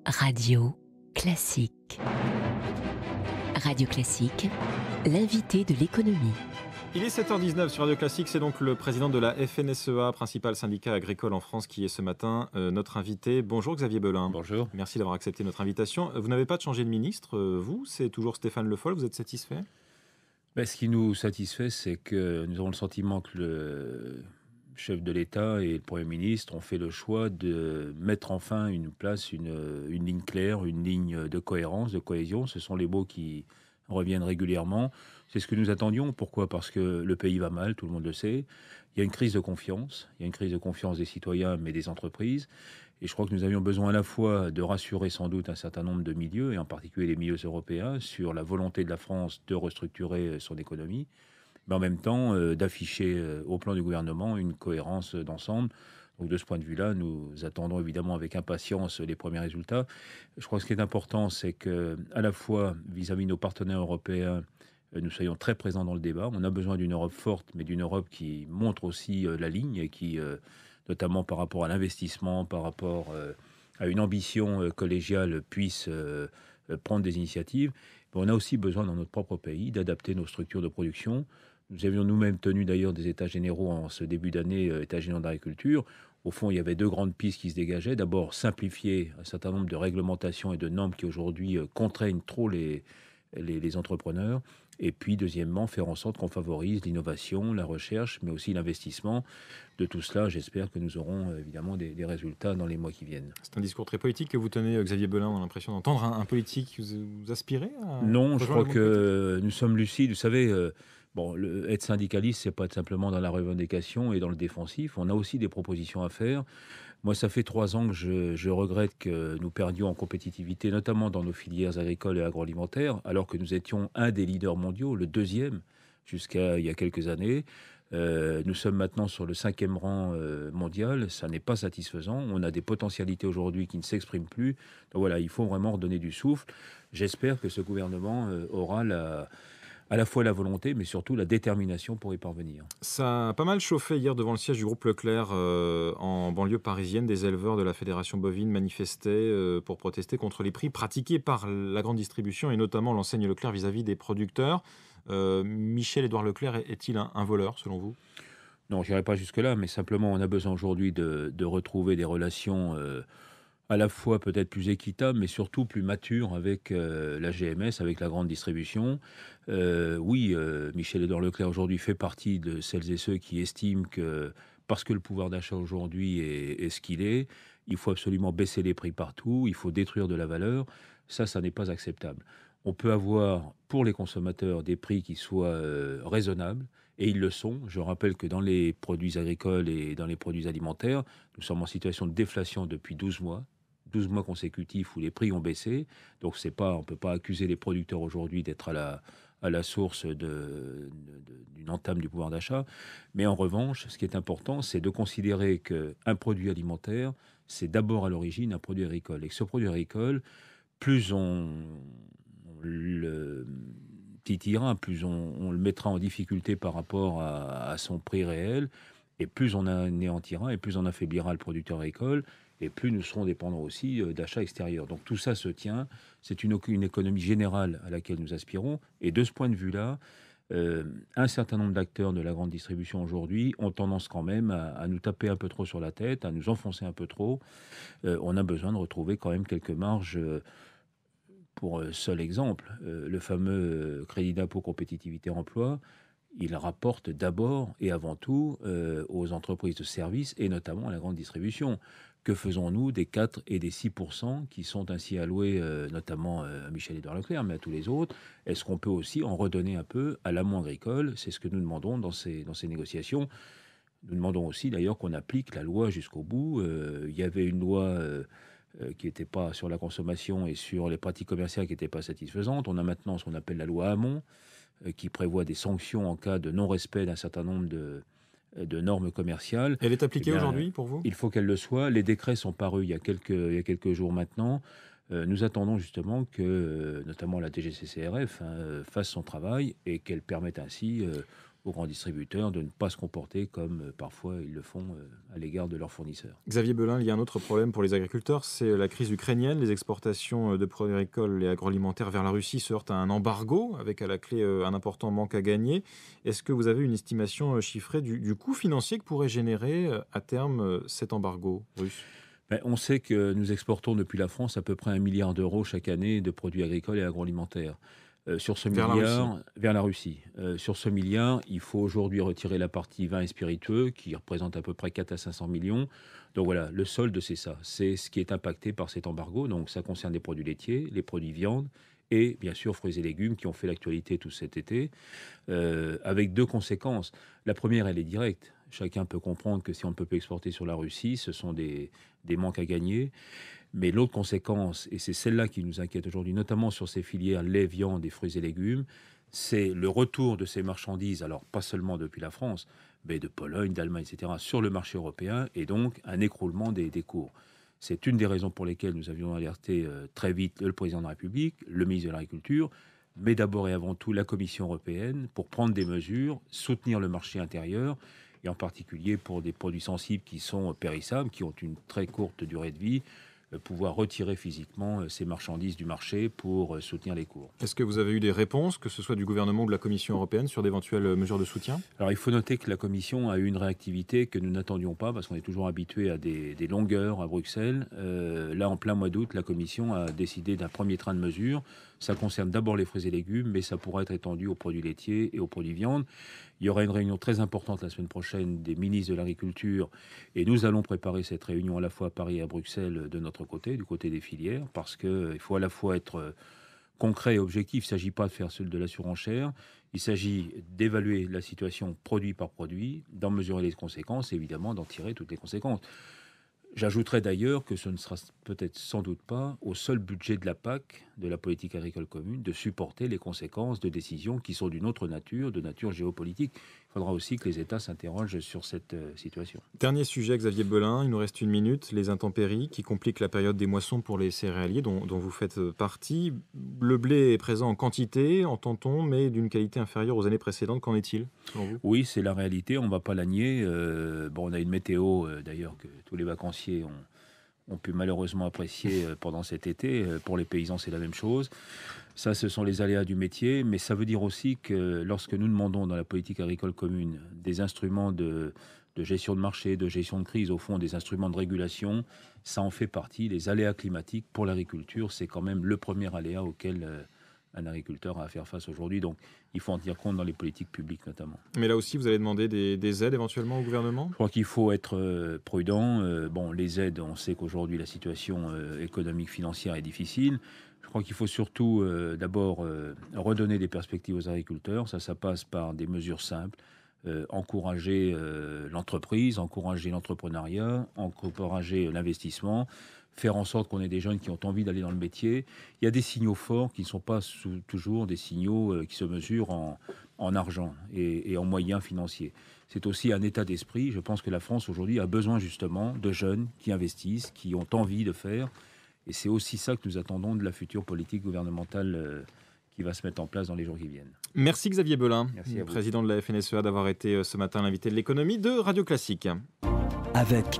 Radio Classique. Radio Classique, l'invité de l'économie. Il est 7h19 sur Radio Classique, c'est donc le président de la FNSEA, principal syndicat agricole en France, qui est ce matin notre invité. Bonjour Xavier Belin. Bonjour. Merci d'avoir accepté notre invitation. Vous n'avez pas changé de ministre, vous, c'est toujours Stéphane Le Foll, vous êtes satisfait ? Ce qui nous satisfait, c'est que nous avons le sentiment que le chef de l'État et le Premier ministre ont fait le choix de mettre enfin une ligne claire, une ligne de cohérence, de cohésion. Ce sont les mots qui reviennent régulièrement. C'est ce que nous attendions. Pourquoi ? Parce que le pays va mal, tout le monde le sait. Il y a une crise de confiance. Il y a une crise de confiance des citoyens, mais des entreprises. Et je crois que nous avions besoin à la fois de rassurer sans doute un certain nombre de milieux, et en particulier les milieux européens, sur la volonté de la France de restructurer son économie, mais en même temps d'afficher au plan du gouvernement une cohérence d'ensemble. Donc de ce point de vue-là, nous attendons évidemment avec impatience les premiers résultats. Je crois que ce qui est important, c'est que à la fois vis-à-vis de nos partenaires européens, nous soyons très présents dans le débat. On a besoin d'une Europe forte, mais d'une Europe qui montre aussi la ligne et qui, notamment par rapport à l'investissement, par rapport à une ambition collégiale, puisse prendre des initiatives. Mais on a aussi besoin dans notre propre pays d'adapter nos structures de production. Nous avions nous-mêmes tenu d'ailleurs des états généraux en ce début d'année, états généraux d'agriculture. Au fond, il y avait deux grandes pistes qui se dégageaient. D'abord, simplifier un certain nombre de réglementations et de normes qui aujourd'hui contraignent trop les entrepreneurs. Et puis, deuxièmement, faire en sorte qu'on favorise l'innovation, la recherche, mais aussi l'investissement. De tout cela, j'espère que nous aurons évidemment des résultats dans les mois qui viennêtre. C'est un discours très politique que vous tenez, Xavier Belin. On a l'impression d'entendre un politique. Vous aspirez à... Non, je crois que nous sommes lucides. Vous savez, être syndicaliste, c'est pas être simplement dans la revendication et dans le défensif. On a aussi des propositions à faire. Moi, ça fait 3 ans que je regrette que nous perdions en compétitivité, notamment dans nos filières agricoles et agroalimentaires, alors que nous étions un des leaders mondiaux, le deuxième, jusqu'à il y a quelques années. Nous sommes maintenant sur le 5e rang mondial. Ça n'est pas satisfaisant. On a des potentialités aujourd'hui qui ne s'expriment plus. Donc voilà, il faut vraiment redonner du souffle. J'espère que ce gouvernement aura à la fois la volonté, mais surtout la détermination pour y parvenir. Ça a pas mal chauffé hier devant le siège du groupe Leclerc en banlieue parisienne. Des éleveurs de la Fédération bovine manifestaient pour protester contre les prix pratiqués par la grande distribution et notamment l'enseigne Leclerc vis-à-vis des producteurs. Michel-Édouard Leclerc est-il un voleur selon vous ? Non, je n'irai pas jusque-là, mais simplement on a besoin aujourd'hui de retrouver des relations à la fois peut-être plus équitable, mais surtout plus mature avec la GMS, avec la grande distribution. Michel-Édouard Leclerc aujourd'hui fait partie de celles et ceux qui estiment que, parce que le pouvoir d'achat aujourd'hui est ce qu'il est, il faut absolument baisser les prix partout, il faut détruire de la valeur. Ça n'est pas acceptable. On peut avoir, pour les consommateurs, des prix qui soient raisonnables, et ils le sont. Je rappelle que dans les produits agricoles et dans les produits alimentaires, nous sommes en situation de déflation depuis 12 mois. 12 mois consécutifs où les prix ont baissé. Donc on ne peut pas accuser les producteurs aujourd'hui d'être à la source d'une entame du pouvoir d'achat. Mais en revanche, ce qui est important, c'est de considérer qu'un produit alimentaire, c'est d'abord à l'origine un produit agricole. Et que ce produit agricole, plus on le titillera, plus on le mettra en difficulté par rapport à son prix réel, et plus on anéantira et plus on affaiblira le producteur agricole, et plus nous serons dépendants aussi d'achats extérieurs. Donc tout ça se tient, c'est une économie générale à laquelle nous aspirons, et de ce point de vue-là, un certain nombre d'acteurs de la grande distribution aujourd'hui ont tendance quand même à nous taper un peu trop sur la tête, à nous enfoncer un peu trop. On a besoin de retrouver quand même quelques marges. Pour seul exemple, le fameux crédit d'impôt compétitivité emploi, il rapporte d'abord et avant tout aux entreprises de services et notamment à la grande distribution. Que faisons-nous des 4 et des 6% qui sont ainsi alloués notamment à Michel-Édouard Leclerc, mais à tous les autres? Est-ce qu'on peut aussi en redonner un peu à l'amont agricole? C'est ce que nous demandons dans ces négociations. Nous demandons aussi d'ailleurs qu'on applique la loi jusqu'au bout. Il y avait une loi qui n'était pas sur la consommation et sur les pratiques commerciales qui n'étaient pas satisfaisantes. On a maintenant ce qu'on appelle la loi Hamon, qui prévoit des sanctions en cas de non-respect d'un certain nombre de normes commerciales. Elle est appliquée aujourd'hui pour vous ? Il faut qu'elle le soit. Les décrets sont parus il y a quelques jours maintenant. Nous attendons justement que, notamment la DGCCRF, fasse son travail et qu'elle permette ainsi aux grands distributeurs de ne pas se comporter comme parfois ils le font à l'égard de leurs fournisseurs. Xavier Belin, il y a un autre problème pour les agriculteurs, c'est la crise ukrainienne. Les exportations de produits agricoles et agroalimentaires vers la Russie se heurtent à un embargo, avec à la clé un important manque à gagner. Est-ce que vous avez une estimation chiffrée du coût financier que pourrait générer à terme cet embargo russe ? On sait que nous exportons depuis la France à peu près 1 milliard d'euros chaque année de produits agricoles et agroalimentaires. Sur ce milliard, vers la Russie. Sur ce milliard, il faut aujourd'hui retirer la partie vin et spiritueux qui représente à peu près 4 à 500 millions. Donc voilà, le solde, c'est ça. C'est ce qui est impacté par cet embargo. Donc ça concerne les produits laitiers, les produits viande et bien sûr fruits et légumes qui ont fait l'actualité tout cet été, avec 2 conséquences. La première, elle est directe. Chacun peut comprendre que si on ne peut plus exporter sur la Russie, ce sont des manques à gagner. Mais l'autre conséquence, et c'est celle-là qui nous inquiète aujourd'hui, notamment sur ces filières lait, viande et fruits et légumes, c'est le retour de ces marchandises, alors pas seulement depuis la France, mais de Pologne, d'Allemagne, etc., sur le marché européen, et donc un écroulement des cours. C'est une des raisons pour lesquelles nous avions alerté très vite le président de la République, le ministre de l'Agriculture, mais d'abord et avant tout la Commission européenne, pour prendre des mesures, soutenir le marché intérieur, et en particulier pour des produits sensibles qui sont périssables, qui ont une très courte durée de vie, pouvoir retirer physiquement ces marchandises du marché pour soutenir les cours. Est-ce que vous avez eu des réponses, que ce soit du gouvernement ou de la Commission européenne, sur d'éventuelles mesures de soutien ? Alors il faut noter que la Commission a eu une réactivité que nous n'attendions pas, parce qu'on est toujours habitué à des longueurs à Bruxelles. Là, en plein mois d'août, la Commission a décidé d'un premier train de mesures. Ça concerne d'abord les fruits et légumes, mais ça pourra être étendu aux produits laitiers et aux produits viande. Il y aura une réunion très importante la semaine prochaine des ministres de l'Agriculture, et nous allons préparer cette réunion à la fois à Paris et à Bruxelles de notre côté, du côté des filières, parce qu'il faut à la fois être concret et objectif. Il ne s'agit pas de faire de la surenchère, il s'agit d'évaluer la situation produit par produit, d'en mesurer les conséquences et évidemment d'en tirer toutes les conséquences. J'ajouterais d'ailleurs que ce ne sera peut-être sans doute pas au seul budget de la PAC, de la politique agricole commune, de supporter les conséquences de décisions qui sont d'une autre nature, de nature géopolitique. Il faudra aussi que les États s'interrogent sur cette situation. Dernier sujet, Xavier Belin, il nous reste 1 minute, les intempéries qui compliquent la période des moissons pour les céréaliers dont vous faites partie. Le blé est présent en quantité, entend-on, mais d'une qualité inférieure aux années précédentes. Qu'en est-il, selon vous ? Oui, c'est la réalité, on ne va pas la nier. On a une météo, d'ailleurs, que tous les vacanciers ont pu malheureusement apprécier pendant cet été. Pour les paysans, c'est la même chose. Ça, ce sont les aléas du métier, mais ça veut dire aussi que lorsque nous demandons dans la politique agricole commune des instruments de gestion de marché, de gestion de crise, au fond des instruments de régulation, ça en fait partie. Les aléas climatiques pour l'agriculture, c'est quand même le premier aléa auquel un agriculteur a à faire face aujourd'hui. Donc, il faut en tenir compte dans les politiques publiques notamment. Mais là aussi, vous allez demander des aides éventuellement au gouvernement ? Je crois qu'il faut être prudent. Les aides, on sait qu'aujourd'hui, la situation économique, financière est difficile. Je crois qu'il faut surtout d'abord redonner des perspectives aux agriculteurs. Ça passe par des mesures simples. Encourager l'entreprise, encourager l'entrepreneuriat, encourager l'investissement, faire en sorte qu'on ait des jeunes qui ont envie d'aller dans le métier. Il y a des signaux forts qui ne sont pas toujours des signaux qui se mesurent en argent et en moyens financiers. C'est aussi un état d'esprit. Je pense que la France aujourd'hui a besoin justement de jeunes qui investissent, qui ont envie de faire. Et c'est aussi ça que nous attendons de la future politique gouvernementale qui va se mettre en place dans les jours qui viennent. Merci Xavier Belin, Merci président de la FNSEA, d'avoir été ce matin l'invité de l'économie de Radio Classique. Avec